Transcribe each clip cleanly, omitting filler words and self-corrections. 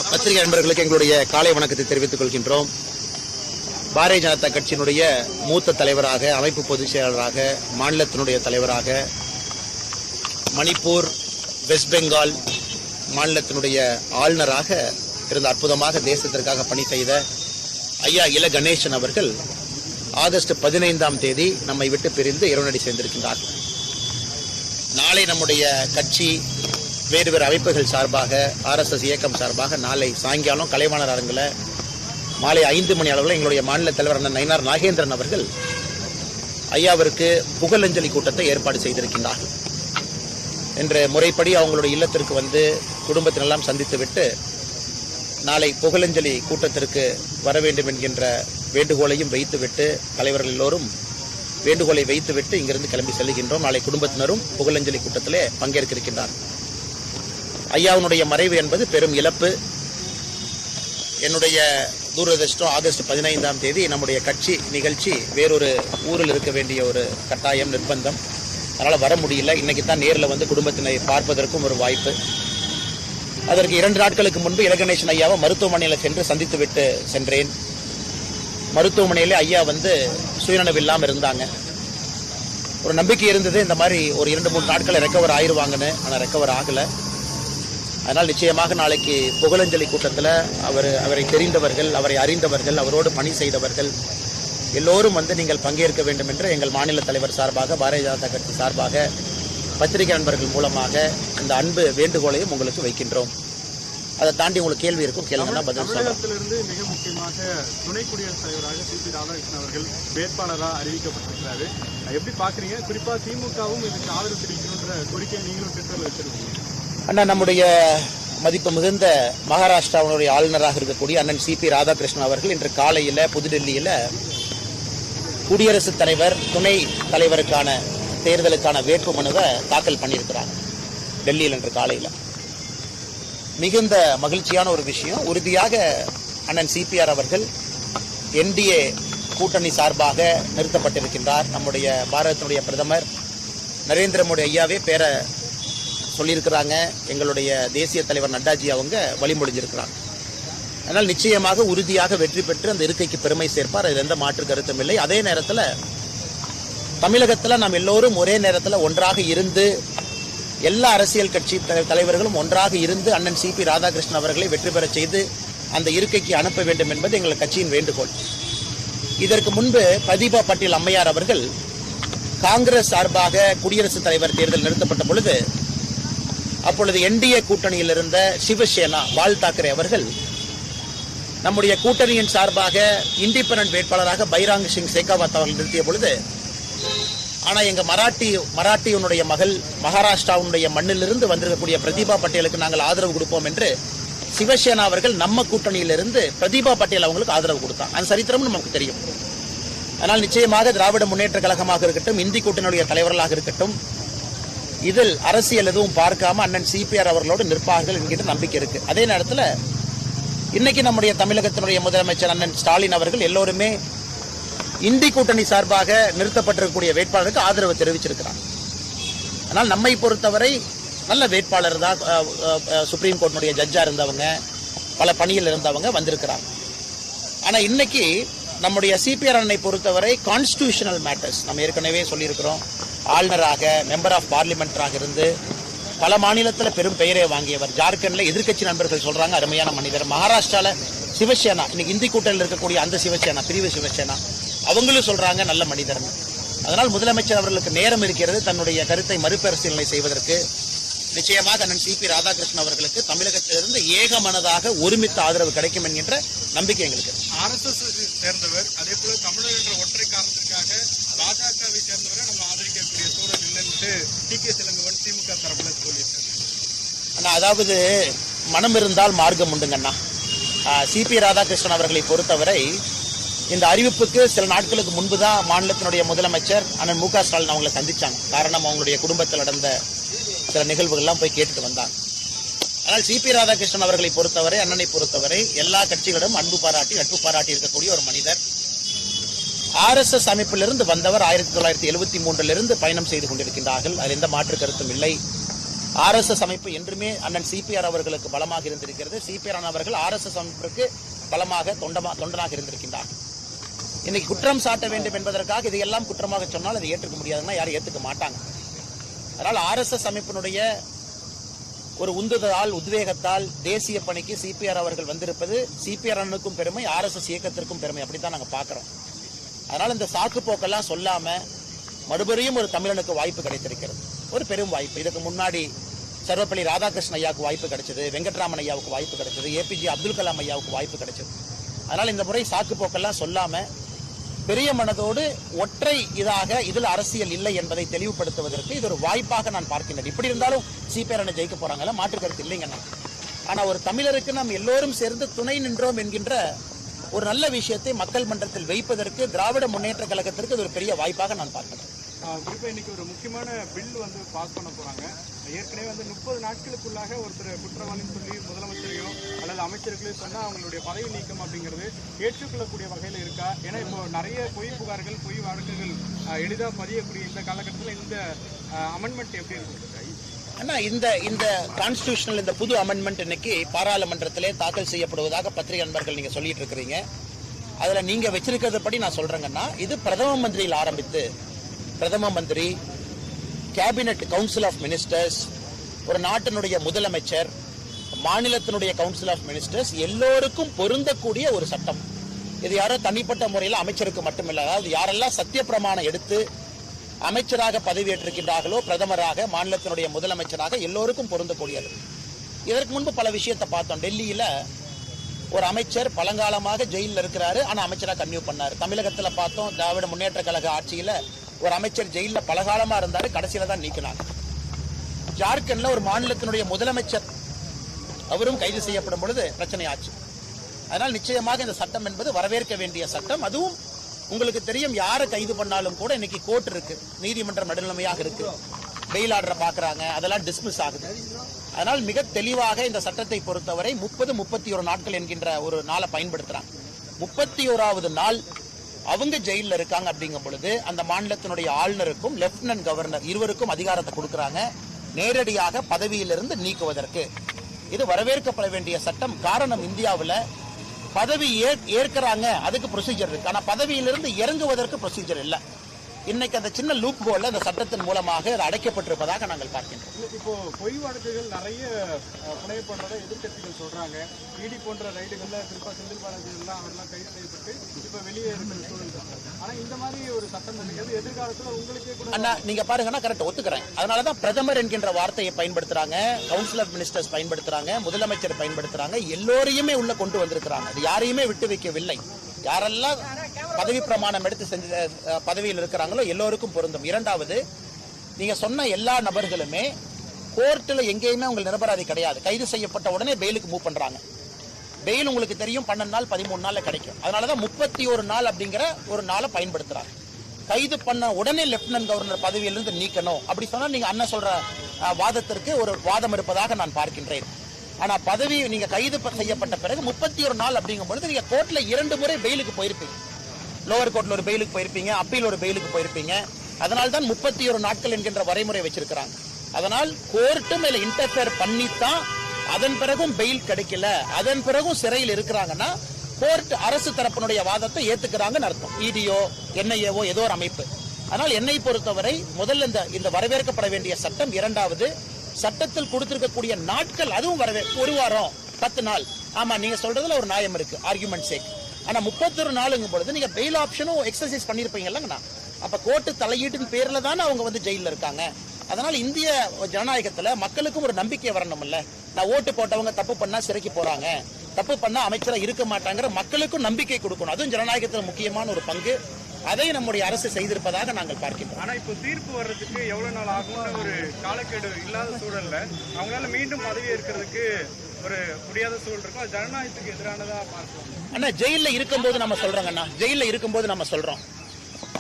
பத்திரிகை நண்பர்களுக்கு எங்களுடைய காலை வணக்கத்தை தெரிவித்துக் கொள்கின்றோம். பாரதிய ஜனதா கட்சியினுடைய மூத்த தலைவராக, அமைப்பு பொதுச் செயலாளராக, மாநிலத்தினுடைய தலைவராக, மணிப்பூர், வெஸ்ட் பெங்கால் மாநிலத்தினுடைய ஆளுநராக இருந்த அற்புதமாக தேசத்திற்காக பணி செய்த ஐயா இல கணேசன் அவர்கள் ஆகஸ்ட் 15ஆம் தேதி நம்மை விட்டு பிரிந்து இறைவனடி சேர்ந்திருக்கின்றார். நாளை நம்முடைய கட்சி வேறு வேறு அமைப்புகள் சார்பாக, RSS இயக்கம் சார்பாக நாளை சாயங்காலம் கலைவாணர் அரங்கில் மாலை 5 மணி அளவில் எங்களுடைய மாநில தலைவர் அண்ணன் நயினார் நாகேந்திரன் அவர்கள் ஐயாவிற்கு புகழஞ்சலி கூட்டத்தை ஏற்பாடு செய்திருக்கின்றார்கள். என்ற முறைப்படி அவங்களுடைய இல்லத்திற்கு வந்து குடும்பத்தினெல்லாம் சந்தித்துவிட்டு நாளை புகழஞ்சலி கூட்டத்திற்கு வர வேண்டும் என்கின்ற வேண்டுகோளையும் வைத்துவிட்டு, தலைவர்கள் எல்லோரும் வேண்டுகோளை வைத்துவிட்டு இங்கிருந்து கிளம்பி செல்கின்றோம். நாளை குடும்பத்தினரும் புகழஞ்சலி கூட்டத்திலே பங்கேற்க இருக்கின்றார். ஐயாவுடைய மறைவு என்பது பெரும் இழப்பு. என்னுடைய தூரதிர்ஷ்டம் ஆகஸ்ட் 15ஆம் தேதி நம்முடைய கட்சி நிகழ்ச்சி வேறொரு ஊரில் இருக்க வேண்டிய ஒரு கட்டாயம், நிர்பந்தம். அதனால் வர முடியல. இன்னைக்கு தான் நேரில் வந்து குடும்பத்தினை பார்ப்பதற்கும் ஒரு வாய்ப்பு. அதற்கு 2 நாட்களுக்கு முன்பு இல கணேசன் ஐயாவை மருத்துவமனையில் சென்று சந்தித்து விட்டு சென்றேன். மருத்துவமனையிலே ஐயா வந்து சுயநனவு இல்லாமல் இருந்தாங்க. ஒரு நம்பிக்கை இருந்தது, இந்த மாதிரி ஒரு 2-3 நாட்கள் ரெக்கவர் ஆயிடுவாங்கன்னு. ஆனால் ரெக்கவர் ஆகலை. அதனால் நிச்சயமாக நாளைக்கு புகழஞ்சலி கூட்டத்தில் அவரை தெரிந்தவர்கள், அவரை அறிந்தவர்கள், அவரோடு பணி செய்தவர்கள் எல்லோரும் வந்து நீங்கள் பங்கேற்க வேண்டும் என்று எங்கள் மாநில தலைவர் சார்பாக, பாரதிய ஜனதா கட்சி சார்பாக, பத்திரிகை நண்பர்கள் மூலமாக இந்த அன்பு வேண்டுகோளையும் உங்களுக்கு வைக்கின்றோம். அதை தாண்டி உங்களுக்கு கேள்வி இருக்கும், கேள்வினா பதில் சொல்லலாம். மிக முக்கியமாக துணை குடியரசுத் தலைவராக சிபி ராதாகிருஷ்ணன் அவர்கள் வேட்பாளராக அறிவிக்கப்பட்டிருக்கிறாரு. எப்படி பாக்குறீங்க? குறிப்பா திமுகவும் இதுக்கு ஆதரவு தெரிவிக்கணுன்ற கோரிக்கை நீங்களும் ட்விட்டர்ல வச்சிருக்கீங்க. அண்ணா, நம்முடைய மதிப்பு மிகுந்த மகாராஷ்டிராவுடைய ஆளுநராக இருக்கக்கூடிய அண்ணன் சிபி ராதாகிருஷ்ணன் அவர்கள் இன்று காலையில் புதுடெல்லியில் குடியரசுத் தலைவர், துணை தலைவருக்கான தேர்தலுக்கான வேட்பு மனுவை தாக்கல் பண்ணியிருக்கிறாங்க டெல்லியில் இன்று காலையில். மிகுந்த மகிழ்ச்சியான ஒரு விஷயம். உறுதியாக அண்ணன் சிபிஆர் அவர்கள் NDA கூட்டணி சார்பாக நிறுத்தப்பட்டிருக்கின்றார். நம்முடைய பாரதத்தினுடைய பிரதமர் நரேந்திர மோடி ஐயாவே பேரை சொல்லியிருக்கிறாங்க. எங்களுடைய தேசிய தலைவர் நட்டாஜி அவங்க வழிமொழிஞ்சிருக்கிறாங்க. அதனால் நிச்சயமாக உறுதியாக வெற்றி பெற்று அந்த இருக்கைக்கு பெருமை சேர்ப்பார். அது எந்த மாற்று கருத்தும் இல்லை. அதே நேரத்தில் தமிழகத்தில் நாம் எல்லோரும் ஒரே நேரத்தில் ஒன்றாக இருந்து, எல்லா அரசியல் கட்சி தலைவர்களும் ஒன்றாக இருந்து அண்ணன் சிபி ராதாகிருஷ்ணன் அவர்களை வெற்றி பெற செய்து அந்த இருக்கைக்கு அனுப்ப வேண்டும் என்பது எங்கள் கட்சியின் வேண்டுகோள். இதற்கு முன்பு பிரதீபா பட்டேல் அம்மையார் அவர்கள் காங்கிரஸ் சார்பாக குடியரசுத் தலைவர் தேர்தல் நிறுத்தப்பட்ட பொழுது, அப்பொழுது NDA கூட்டணியில் இருந்த சிவசேனா பால் தாக்கரே அவர்கள் நம்முடைய கூட்டணியின் சார்பாக இண்டிபெண்டன்ட் வேட்பாளராக பைராங் சிங் சேகாவத் அவர்கள் நிறுத்திய பொழுது, ஆனால் எங்கள் மராட்டியனுடைய மகள் மகாராஷ்டிராவுடைய மண்ணிலிருந்து வந்திருக்கக்கூடிய பிரதீபா பட்டேலுக்கு நாங்கள் ஆதரவு கொடுப்போம் என்று சிவசேனா அவர்கள் நம்ம கூட்டணியிலிருந்து பிரதீபா பட்டேல் அவங்களுக்கு ஆதரவு கொடுத்தாங்க. அந்த சரித்திரமும் நமக்கு தெரியும். அதனால் நிச்சயமாக திராவிட முன்னேற்ற கழகமாக இருக்கட்டும், இந்தி கூட்டணியுடைய தலைவர்களாக இருக்கட்டும், இதில் அரசியல் எதுவும் பார்க்காம அண்ணன் சிபிஆர் அவர்களோடு நிற்பார்கள் என்கிற நம்பிக்கை இருக்கு. அதே நேரத்தில் இன்னைக்கு நம்முடைய தமிழகத்தினுடைய முதலமைச்சர் அண்ணன் ஸ்டாலின் அவர்கள் எல்லோருமே இந்தி கூட்டணி சார்பாக நிறுத்தப்பட்டிருக்கக்கூடிய வேட்பாளருக்கு ஆதரவு தெரிவிச்சிருக்கிறார். ஆனால் நம்மை பொறுத்தவரை நல்ல வேட்பாளர் தான். சுப்ரீம் கோர்ட்டினுடைய ஜட்ஜா இருந்தவங்க, பல பணியில் இருந்தவங்க வந்திருக்கிறாங்க. ஆனால் இன்னைக்கு நம்முடைய சிபிஆர் அண்ணனை பொறுத்தவரை கான்ஸ்டிடியூஷனல் மேட்டர்ஸ் நம்ம ஏற்கனவே சொல்லியிருக்கிறோம். ஆளுநராக, மெம்பர் ஆஃப் பார்லிமெண்டராக இருந்து பல மாநிலத்தில் பெரும் பெயரை வாங்கியவர். ஜார்க்கண்டில் எதிர்க்கட்சி நண்பர்கள் சொல்றாங்க அருமையான மனிதர். மகாராஷ்டிராவில் சிவசேனா, இன்னைக்கு இந்தி கூட்டணியில் இருக்கக்கூடிய அந்த சிவசேனா, பிரிவு சிவசேனா, அவங்களும் சொல்றாங்க நல்ல மனிதர். அதனால் முதலமைச்சர் அவர்களுக்கு நேரம் இருக்கிறது தன்னுடைய கருத்தை மறுபரிசீலனை செய்வதற்கு. நிச்சயமாக அண்ணன் சிபி ராதாகிருஷ்ணன் அவர்களுக்கு தமிழகத்திலிருந்து ஏகமனதாக ஒருமித்த ஆதரவு கிடைக்கும் என்கின்ற நம்பிக்கை எங்களுக்கு. RSS சேர்ந்தவர், அதே போல தமிழர் என்ற ஒற்றை காரணத்திற்காக பாஜகவை சேர்ந்தவரை நம்ம ஆதரிக்கக்கூடிய சூழல் இல்லைன்னு TK இளங்கோவன் திமுக தரப்புல சொல்லியிருக்காங்க. அண்ணா, அதாவது மனம் இருந்தால் மார்க்கம் உண்டுங்கண்ணா. சிபி ராதாகிருஷ்ணன் அவர்களை பொறுத்தவரை இந்த அறிவிப்புக்கு சில நாட்களுக்கு முன்பு தான் மாநிலத்தினுடைய முதலமைச்சர் அண்ணன் MK ஸ்டாலின் அவங்களை சந்திச்சாங்க. காரணம், அவங்களுடைய குடும்பத்தில் நடந்த சில நிகழ்வுகள்லாம் போய் கேட்டுட்டு வந்தாங்க. ஆனால் சிபி ராதாகிருஷ்ணன் அவர்களை பொறுத்தவரை, அண்ணனை பொறுத்தவரை எல்லா கட்சிகளிடம் அன்பு பாராட்டி, நட்பு பாராட்டி இருக்கக்கூடிய ஒரு மனிதர். RSS அமைப்பிலிருந்து வந்தவர் 1973 பயணம் செய்து கொண்டிருக்கின்றார்கள். அதில் எந்த மாற்று கருத்தும் இல்லை. RSS அமைப்பு என்றுமே அண்ணன் CPR அவர்களுக்கு பலமாக இருந்திருக்கிறது. CPR அவர்கள் RSS அமைப்பிற்கு பலமாக தொண்டனாக இருந்திருக்கின்றார். இன்னைக்கு குற்றம் சாட்ட வேண்டும் என்பதற்காக இதையெல்லாம் குற்றமாக சொன்னால் அதை ஏற்றுக்க முடியாதுன்னா யாரும் ஏற்றுக்க மாட்டாங்க. அதனால் RSS அமைப்பினுடைய ஒரு உந்துதலால் உத்வேகத்தால் தேசிய பணிக்கு CPR அவர்கள் வந்திருப்பது CPR அண்ணனுக்கும் பெருமை, RSS இயக்கத்திற்கும் பெருமை. அப்படித்தான் நாங்கள் பார்க்கிறோம். அதனால் இந்த சாக்கு போக்கெல்லாம் சொல்லாம மறுபடியும் ஒரு தமிழனுக்கு வாய்ப்பு கிடைத்திருக்கிறது, ஒரு பெரும் வாய்ப்பு. இதுக்கு முன்னாடி சர்வப்பள்ளி ராதாகிருஷ்ணன் ஐயாவுக்கு வாய்ப்பு கிடைச்சது, வெங்கட்ராமன் ஐயாவுக்கு வாய்ப்பு கிடைச்சது, APJ அப்துல் கலாம் ஐயாவுக்கு வாய்ப்பு கிடைச்சது. அதனால் இந்த முறை சாக்கு போக்கெல்லாம் சொல்லாம பெரிய மனதோடு ஒற்றை இதில் அரசியல் இல்லை என்பதை தெளிவுபடுத்துவதற்கு இது ஒரு வாய்ப்பாக நான் பார்க்கின்றேன். இப்படி இருந்தாலும் CPR அண்ணன் ஜெயிக்க போறாங்கல்ல, மாற்று கருத்து இல்லைங்கண்ணா. ஆனா ஒரு தமிழருக்கு நாம் எல்லோரும் சேர்ந்து துணை நின்றோம் என்கின்ற ஒரு நல்ல விஷயத்தை மக்கள் மன்றத்தில் வைப்பதற்கு திராவிட முன்னேற்ற கழகத்திற்கு இது ஒரு பெரிய வாய்ப்பாக நான் பார்க்கிறேன். குறிப்பா இன்னைக்கு ஒரு முக்கியமான பில் பாஸ் பண்ண போறாங்க. ஏற்கனவே 30 நாட்களுக்குள்ளாக ஒருத்தர் குற்றவாளின்னு சொல்லி முதலமைச்சரையோ அல்லது அமைச்சர்களையோ சொன்னா அவங்களுடைய பதவி நீக்கம் அப்படிங்கிறது ஏற்றுக்கொள்ளக்கூடிய வகையில் இருக்கா? ஏன்னா இப்போ நிறைய பொய் புகார்கள், பொய் வழக்குகள் எளிதாக பதியக்கூடிய இந்த காலகட்டத்தில் இந்த அமெண்ட்மெண்ட் எப்படி இருக்கு? ஆனா இந்த கான்ஸ்டிடியூஷனல் இந்த புது அமெண்ட்மெண்ட் இன்னைக்கு பாராளுமன்றத்திலே தாக்கல் செய்யப்படுவதாக பத்திரிகை நண்பர்கள் நீங்க சொல்லிட்டு இருக்கிறீங்க. அதுல நீங்க வச்சிருக்கிறது படி நான் சொல்றேங்கன்னா, இது பிரதம மந்திரியில் ஆரம்பித்து பிரதம மந்திரி, கேபினட், கவுன்சில் ஆஃப் மினிஸ்டர்ஸ், ஒரு நாட்டினுடைய முதலமைச்சர், மாநிலத்தினுடைய கவுன்சில் ஆஃப் மினிஸ்டர்ஸ் எல்லோருக்கும் பொருந்தக்கூடிய ஒரு சட்டம். இது யாரோ தனிப்பட்ட முறையில் அமைச்சருக்கு மட்டுமில்லை, அதாவது யாரெல்லாம் சத்திய பிரமாணம் எடுத்து அமைச்சராக பதவியேற்றிருக்கின்றார்களோ, பிரதமராக, மாநிலத்தினுடைய முதலமைச்சராக எல்லோருக்கும் பொருந்தக்கூடியது. இதற்கு முன்பு பல விஷயத்தை பார்த்தோம். டெல்லியில ஒரு அமைச்சர் பழங்காலமாக ஜெயிலில் இருக்கிறாரு, ஆனா அமைச்சராக கன்டினியூ பண்ணாரு. தமிழகத்துல பார்த்தோம், திராவிட முன்னேற்ற கழக ஆட்சியில ஒரு அமைச்சர் ஜெயில பலகாலமா இருந்தாரு, கடைசியில தான் நீக்கினாங்க. ஜார்க்கண்ட்ல ஒரு மாநிலத்தினுடைய முதலமைச்சர் அவரும் கைது செய்யப்படும் பொழுது பிரச்சனை ஆச்சு. அதனால் நிச்சயமாக இந்த சட்டம் என்பது வரவேற்க வேண்டிய சட்டம். அதுவும் உங்களுக்கு தெரியும், யாரை கைது பண்ணாலும் கூட இன்னைக்கு கோர்ட் இருக்கு, நீதிமன்றம் நடுநிலைமையாக இருக்கு, பெயில் ஆர்டரை பாக்குறாங்க, அதெல்லாம் டிஸ்மிஸ் ஆகுது. அதனால் மிக தெளிவாக இந்த சட்டத்தை பொறுத்தவரை 31 நாட்கள் என்கின்ற ஒரு நாளை பயன்படுத்துறாங்க. 31வது நாள் அவங்க ஜெயில இருக்காங்க அப்படிங்கும் பொழுது அந்த மாநிலத்தினுடைய ஆளுநருக்கும் லெப்டினன்ட் கவர்னர் இருவருக்கும் அதிகாரத்தை கொடுக்கறாங்க, நேரடியாக பதவியிலிருந்து நீக்குவதற்கு. இது வரவேற்கப்பட வேண்டிய சட்டம். காரணம், இந்தியாவில் பதவி ஏற்கிறாங்க, அதுக்கு ப்ரொசீஜர் இருக்கு. ஆனா பதவியிலிருந்து இறங்குவதற்கு ப்ரொசீஜர் இல்லை. இன்னைக்கு அந்த சின்ன லூப் ஹோல்ல அந்த சட்டத்தின் மூலமாக அடைக்கப்பட்டிருப்பதாக நாங்கள் பார்க்கின்றோம். இப்போ பொய் வழக்குகள் நிறைய புனையப்படுறதை எதிர்கட்சிகள் சொல்றாங்க. இடி போன்ற ரைடுகள்ல குறிப்பா செந்தில் பாலாஜி எல்லாம் அவரெல்லாம் கைது செய்யப்பட்டு இப்ப வெளியே இருக்கிற சூழல். ஆனா இந்த மாதிரி ஒரு சட்டம் எதிர்காலத்துல உங்களுக்கே கூட அண்ணா நீங்க பாருங்கன்னா கரெக்ட் ஒத்துக்கிறேன். அதனாலதான் பிரதமர் என்கின்ற வார்த்தையை பயன்படுத்துறாங்க, கவுன்சில் ஆஃப் மினிஸ்டர்ஸ் பயன்படுத்துறாங்க, முதலமைச்சர் பயன்படுத்துறாங்க, எல்லோரையுமே உள்ள கொண்டு வந்திருக்கிறாங்க. அது யாரையுமே விட்டு வைக்கவில்லை. யாரெல்லாம் பதவி பிரமாணம் எடுத்து செஞ்ச பதவியில் இருக்கிறாங்களோ எல்லோருக்கும் பொருந்தும். இரண்டாவது, நீங்க சொன்ன எல்லா நபர்களுமே கோர்ட்ல எங்கேயுமே உங்கள் நிரபராதி கிடையாது. கைது செய்யப்பட்ட உடனே பெயிலுக்கு மூவ் பண்றாங்க. பெயில் உங்களுக்கு தெரியும் 12 நாள் 13 நாள்ல கிடைக்கும். அதனாலதான் 31 நாள் அப்படிங்கிற ஒரு நாளை பயன்படுத்துறாங்க. கைது பண்ண உடனே லெப்டினன்ட் கவர்னர் பதவியிலிருந்து நீக்கணும் அப்படி சொன்னா நீங்க அண்ணன் சொல்ற வாதத்திற்கு ஒரு வாதம் இருப்பதாக நான் பார்க்கின்றேன். ஆனா பதவி நீங்க கைது செய்யப்பட்ட பிறகு 31 நாள் அப்படிங்கும் பொழுது நீங்க கோர்ட்ல 2 முறை பெயிலுக்கு போயிருப்பீங்க. லோவர் கோர்ட்ல ஒரு பெயிலுக்கு போயிருப்பீங்க, அப்பீல் ஒரு பெயிலுக்கு போயிருப்பீங்க. அதனால தான் 31 நாட்கள் என்கின்ற வரைமுறை வச்சிருக்கிறாங்க. அதனால் கோர்ட்டு மேல இன்டர்ஃபியர் பண்ணித்தான் அதன் பிறகும் பெயில் கிடைக்கல, அதன் பிறகும் சிறையில் இருக்கிறாங்கன்னா கோர்ட் அரசு தரப்பினுடைய வாதத்தை ஏத்துக்கிறாங்கன்னு அர்த்தம். இடியோ என்ஐஏவோ ஏதோ ஒரு அமைப்பு. அதனால் என்னை பொறுத்தவரை முதல்ல இந்த வரவேற்கப்பட வேண்டிய சட்டம். இரண்டாவது, சட்டத்தில் கொடுத்திருக்கக்கூடிய நாட்கள், அதுவும் ஒரு வாரம் 10 நாள். ஆமா, நீங்க சொல்றதுல ஒரு நியாயம் இருக்கு, ஆர்குமெண்ட் சேக். ஆனா 31 நாளுங்கும் பொழுது நீங்க பெயில் ஆப்ஷனும் எக்ஸசைஸ் பண்ணிருப்பீங்கல்லங்கண்ணா. அப்ப கோர்ட்டு தலையீட்டின் பேர்ல தானே அவங்க ஜெயில இருக்காங்க. அதனால இந்திய ஜனநாயகத்துல மக்களுக்கும் ஒரு நம்பிக்கை வரணும்ல. நான் ஓட்டு போட்டவங்க தப்பு பண்ணா சிறைக்கு போறாங்க, தப்பு பண்ணா அமைச்சரா இருக்க மாட்டாங்கிற மக்களுக்கும் நம்பிக்கை கொடுக்கணும். அதுவும் ஜனநாயகத்துல முக்கியமான ஒரு பங்கு. அதை நம்முடைய அரசு செய்திருப்பதாக நாங்கள் பார்க்கின்றோம். ஆனா இப்போ தீர்ப்பு வர்றதுக்கு எவ்வளவு நாள் ஆகும்னு ஒரு காலக்கெடு இல்லாத சூழல்ல அவங்களால மீண்டும் பதவி ஏற்கிறதுக்கு ஒரு முடியாத சூழல் இருக்கும். ஜனநாயகத்துக்கு எதிரானதா பார்க்கலாம். அண்ணா ஜெயில இருக்கும்போது நம்ம சொல்றோங்க அண்ணா, ஜெயில இருக்கும்போது நம்ம சொல்றோம்,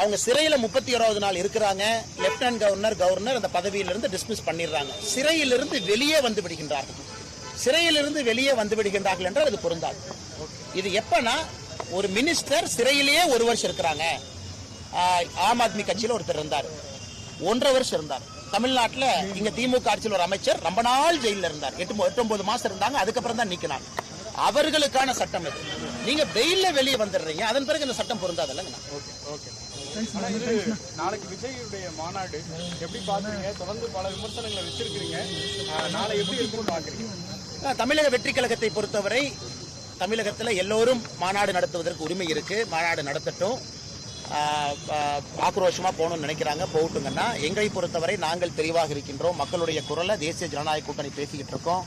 அவங்க சிறையில 31வது நாள் இருக்கிறாங்க, லெப்டினன்ட் கவர்னர் அந்த பதவியிலிருந்து டிஸ்மிஸ் பண்ணிடுறாங்க. சிறையிலிருந்து வெளியே வந்து விடுகின்றார்கள். சிறையிலிருந்து வெளியே வந்து விடுகின்றார்கள் என்றால் அது பொருந்தாது. இது எப்பனா, ஒரு மினிஸ்டர் சிறையிலேயே 1 வருஷம் இருக்கிறாங்க. ஆம் ஆத்மி கட்சியில் ஒருத்தர் இருந்தார், 1.5 வருஷம் இருந்தார். தமிழ்நாட்டில் இங்க திமுக ஆட்சியில் ஒரு அமைச்சர் ரொம்ப நாள் ஜெயிலில் இருந்தார். 8-9 மாசம் இருந்தாங்க. அதுக்கப்புறம் தான் நீக்கினாங்க. அவர்களுக்கான சட்டம் இது. நீங்க வெயில்ல வெளியே வந்துடுறீங்க, அதன் பிறகு இந்த சட்டம் பொருந்தாதல்லங்க. ஆனா இது நாளைக்கு விஜயுடைய மாநாடு எப்படி பாக்குறீங்க? தொடர்ந்து பல விமர்சனங்களை வச்சிருக்கீங்க. நாளை எப்படி இருக்கும்னு பாக்குறீங்க? தமிழக வெற்றி கழகத்தை பொறுத்தவரை தமிழகத்தில் எல்லோரும் மாநாடு நடத்துவதற்கு உரிமை இருக்கு. மாநாடு நடத்தட்டும். ஆக்ரோஷமா போகணும்னு நினைக்கிறாங்க, போகட்டுங்கன்னா. எங்களை பொறுத்தவரை நாங்கள் தெளிவாக இருக்கின்றோம். மக்களுடைய குரலை தேசிய ஜனநாயக கூட்டணி பேசிக்கிட்டு இருக்கோம்.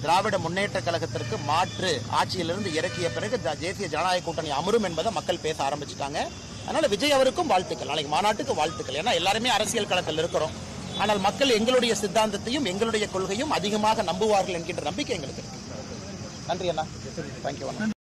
திராவிட முன்னேற்ற கழகத்திற்கு மாற்று ஆட்சியிலிருந்து இறக்கிய பிறகு தேசிய ஜனநாயக கூட்டணி அமரும் என்பதை மக்கள் பேச ஆரம்பிச்சுட்டாங்க. அதனால விஜய் அவருக்கும் வாழ்த்துக்கள், நாளைக்கு மாநாட்டுக்கு வாழ்த்துக்கள். ஏன்னா எல்லாருமே அரசியல் களத்தில் இருக்கிறோம். ஆனால் மக்கள் எங்களுடைய சித்தாந்தத்தையும் எங்களுடைய கொள்கையும் அதிகமாக நம்புவார்கள் என்கின்ற நம்பிக்கை எங்களுக்கு இருக்கு. நன்றி அண்ணா. தேங்க்யூ அண்ணா.